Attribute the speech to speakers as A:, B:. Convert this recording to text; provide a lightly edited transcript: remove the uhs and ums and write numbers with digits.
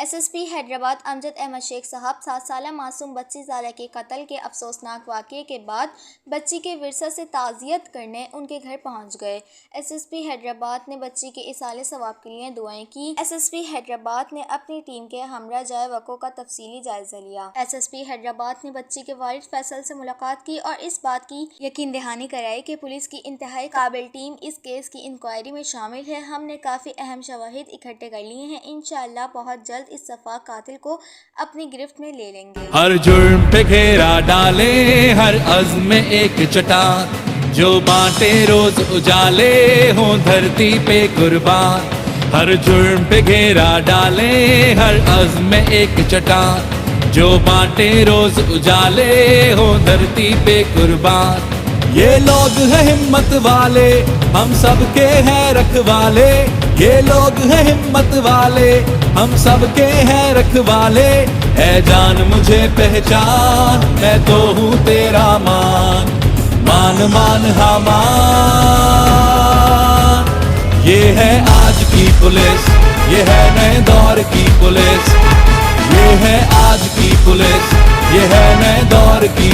A: SSP Hyderabad Amjad Ahmad Sheikh साहब 7 साला मासूम बच्ची ज़ारा के कत्ल के अफसोसनाक वाक़ये के बाद बच्ची के विरसा से ताज़ियत करने उनके घर पहुंच गए। एसएसपी हैदराबाद ने बच्ची के इसाले सवाब के लिए दुआएं की। एसएसपी हैदराबाद ने अपनी टीम के हमरा जाए वक़्अ का तफसीली जायजा लिया। एसएसपी हैदराबाद ने बच्ची के वालिद फैसल से मुलाकात की और इस बात की यकीन दहानी कराई कि पुलिस की इंतहाई काबिल टीम इस केस की इंक्वायरी में शामिल है। हमने काफ़ी अहम शवाहिद इकट्ठे कर लिए हैं। इंशाअल्लाह बहुत जल्द इस सफा कातिल को अपनी गिरफ्त में ले लेंगे।
B: हर जुर्म पे घेरा डाले, हर अज़्म में एक चट्टान जो बांटे रोज उजाले हो धरती पे कुर्बान। हर जुर्म पे घेरा डाले, हर अज़्म में एक चट्टान जो बांटे रोज उजाले हो धरती पे कुर्बान। ये लोग हैं हिम्मत वाले, हम सबके हैं रखवाले। ये लोग हैं हिम्मत वाले, हम सबके हैं रखवाले। ऐ जान मुझे पहचान, मैं तो हूँ तेरा मान। मान मान हाँ मान। ये है आज की पुलिस, ये है नए दौर की पुलिस। ये है आज की पुलिस, ये है नए दौर की